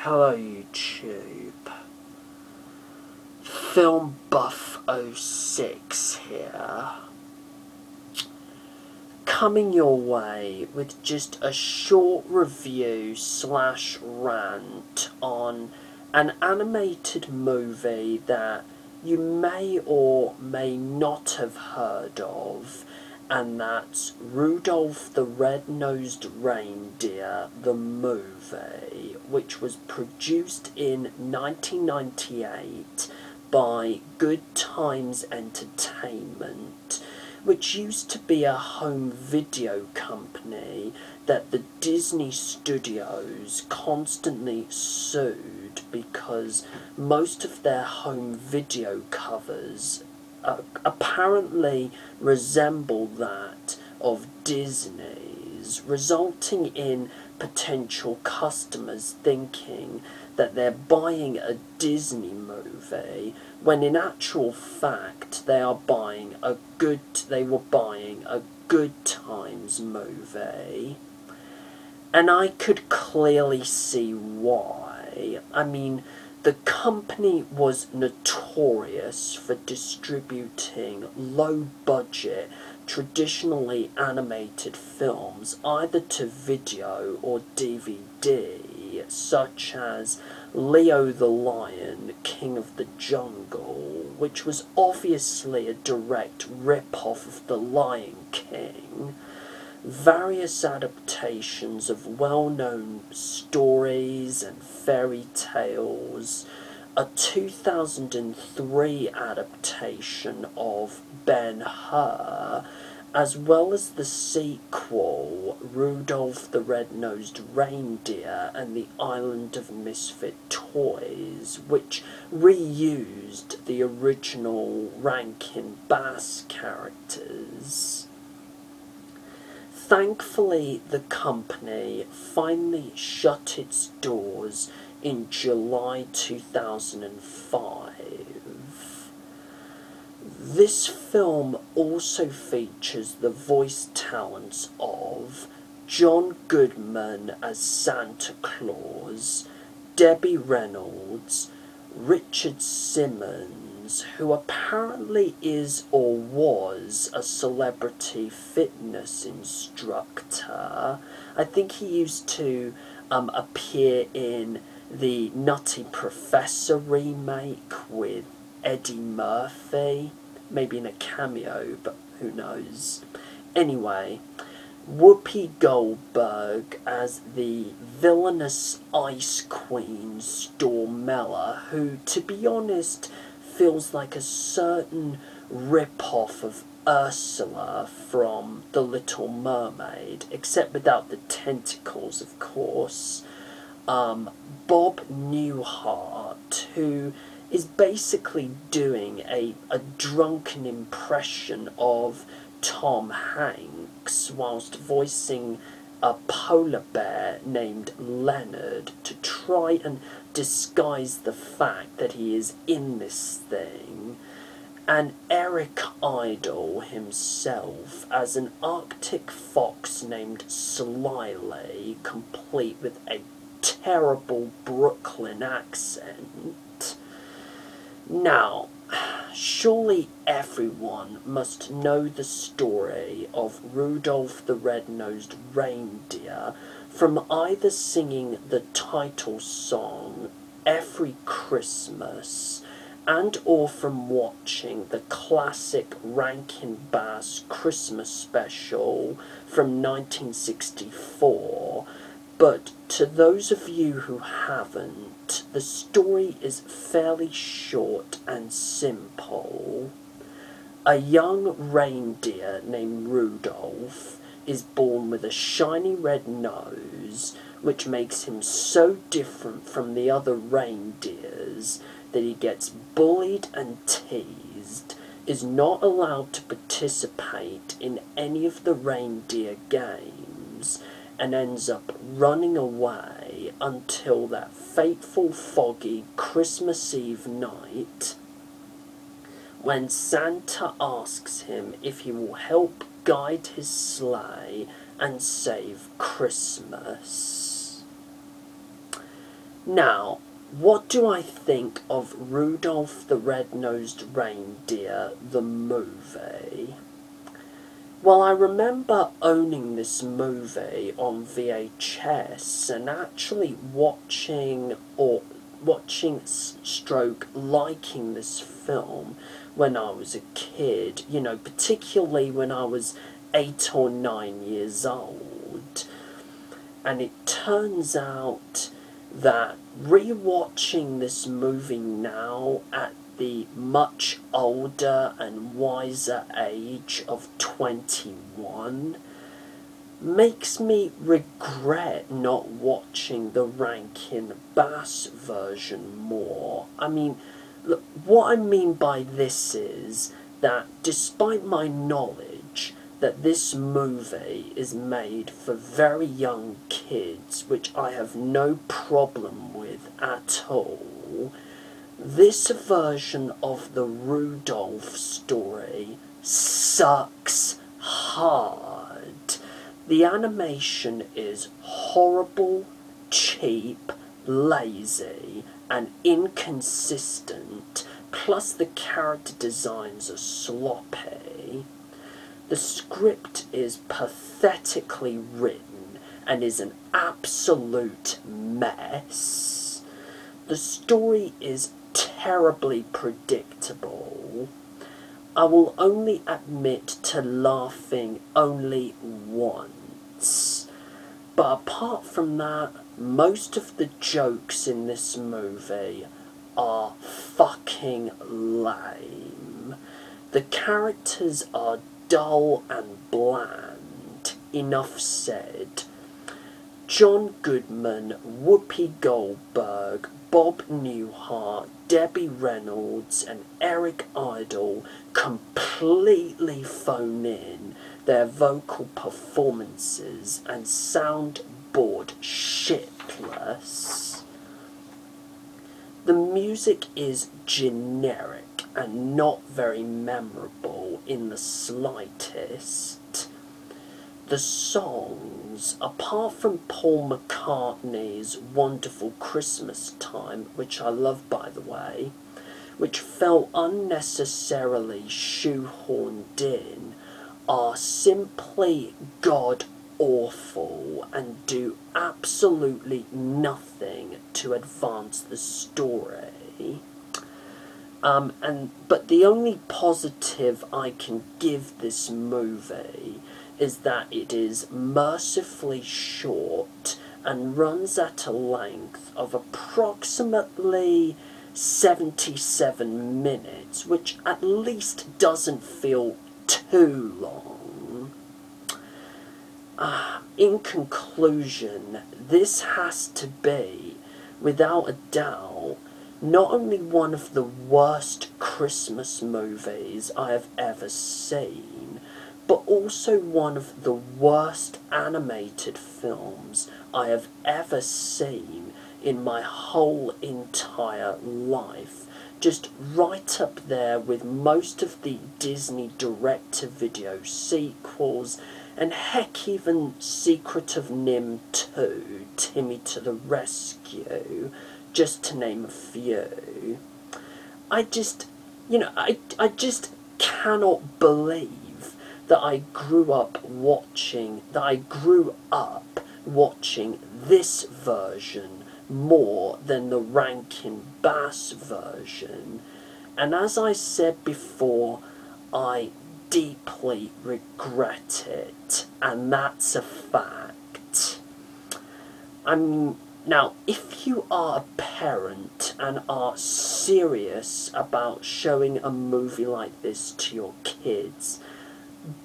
Hello YouTube, Film Buff 06 here, coming your way with just a short review slash rant on an animated movie that you may or may not have heard of, and that's Rudolph the Red-Nosed Reindeer, the movie, which was produced in 1998 by GoodTimes Entertainment, which used to be a home video company that the Disney studios constantly sued because most of their home video covers apparently resemble that of Disney's, resulting in potential customers thinking that they're buying a Disney movie when in actual fact they were buying a GoodTimes movie. And I could clearly see why. I mean, the company was notorious for distributing low-budget, traditionally animated films either to video or DVD, such as Leo the Lion, King of the Jungle, which was obviously a direct rip-off of The Lion King, various adaptations of well-known stories and fairy tales, a 2003 adaptation of Ben-Hur, as well as the sequel, Rudolph the Red-Nosed Reindeer and the Island of Misfit Toys, which reused the original Rankin Bass characters. Thankfully, the company finally shut its doors in July 2005. This film also features the voice talents of John Goodman as Santa Claus, Debbie Reynolds, Richard Simmons, who apparently is or was a celebrity fitness instructor. I think he used to appear in the Nutty Professor remake with Eddie Murphy, maybe in a cameo, but who knows. Anyway, Whoopi Goldberg as the villainous Ice Queen Stormella, who, to be honest, feels like a certain rip-off of Ursula from The Little Mermaid, except without the tentacles, of course. Bob Newhart, who is basically doing a drunken impression of Tom Hanks whilst voicing a polar bear named Leonard to try and disguise the fact that he is in this thing, and Eric Idle himself as an Arctic fox named Slyly, complete with a terrible Brooklyn accent. Now, surely everyone must know the story of Rudolph the Red-Nosed Reindeer from either singing the title song every Christmas and or from watching the classic Rankin Bass Christmas special from 1964. But to those of you who haven't, the story is fairly short and simple. A young reindeer named Rudolph is born with a shiny red nose, which makes him so different from the other reindeers that he gets bullied and teased, is not allowed to participate in any of the reindeer games, and ends up running away until that fateful foggy Christmas Eve night when Santa asks him if he will help guide his sleigh and save Christmas. Now, what do I think of Rudolph the Red-Nosed Reindeer, the movie? Well, I remember owning this movie on VHS and actually liking this film when I was a kid, you know, particularly when I was 8 or 9 years old. And it turns out that rewatching this movie now at the much older and wiser age of 21 makes me regret not watching the Rankin Bass version more. I mean, look, what I mean by this is that despite my knowledge that this movie is made for very young kids, which I have no problem with at all, this version of the Rudolph story sucks hard. The animation is horrible, cheap, lazy, and inconsistent, plus the character designs are sloppy. The script is pathetically written and is an absolute mess. The story is terribly predictable. I will only admit to laughing only once. But apart from that, most of the jokes in this movie are fucking lame. The characters are dull and bland. Enough said. John Goodman, Whoopi Goldberg, Bob Newhart, Debbie Reynolds and Eric Idle completely phone in their vocal performances and sound bored shitless. The music is generic and not very memorable in the slightest. The songs, apart from Paul McCartney's Wonderful Christmas Time, which I love by the way, which felt unnecessarily shoehorned in, are simply god-awful and do absolutely nothing to advance the story. But the only positive I can give this movie is that it is mercifully short and runs at a length of approximately 77 minutes, which at least doesn't feel too long. In conclusion, this has to be, without a doubt, not only one of the worst Christmas movies I have ever seen, but also one of the worst animated films I have ever seen in my whole entire life. Just right up there with most of the Disney direct-to-video sequels, and heck, even Secret of Nim 2, Timmy to the Rescue, just to name a few. I just cannot believe that I grew up watching this version more than the Rankin Bass version. And as I said before, I deeply regret it, and that's a fact. Now, if you are a parent and are serious about showing a movie like this to your kids,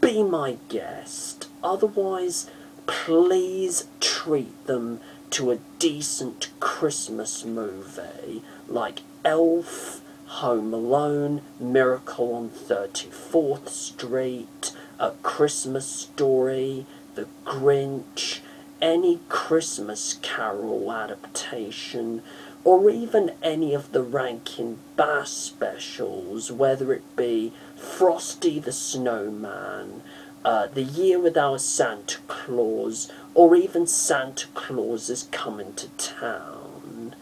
be my guest. Otherwise, please treat them to a decent Christmas movie like Elf, Home Alone, Miracle on 34th Street, A Christmas Story, The Grinch, any Christmas Carol adaptation, or even any of the Rankin Bass specials, whether it be Frosty the Snowman, The Year Without Santa Claus, or even Santa Claus is Coming to Town.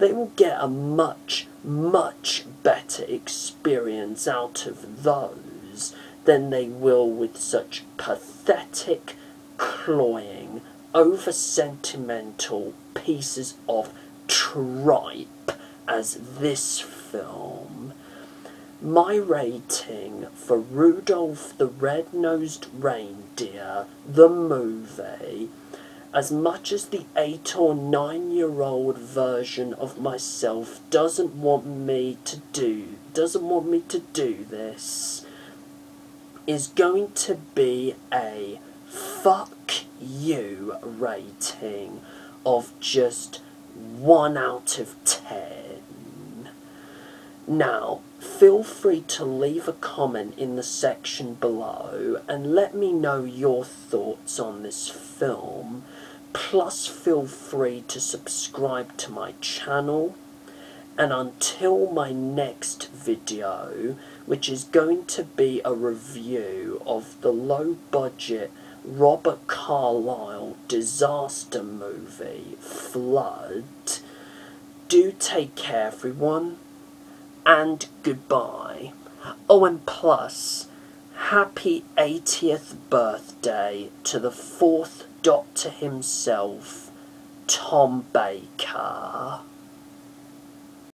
they will get a much, much better experience out of those than they will with such pathetic, cloying, over-sentimental pieces of tripe as this film. My rating for Rudolph the Red-Nosed Reindeer, the movie, as much as the 8 or 9-year-old version of myself doesn't want me to do this, is going to be a fuck you rating of just 1 out of 10. Now, feel free to leave a comment in the section below and let me know your thoughts on this film. Plus, feel free to subscribe to my channel. And until my next video, which is going to be a review of the low-budget Robert Carlyle disaster movie, Flood, do take care, everyone, and goodbye. Oh, and plus, happy 80th birthday to the 4th Doctor himself, Tom Baker.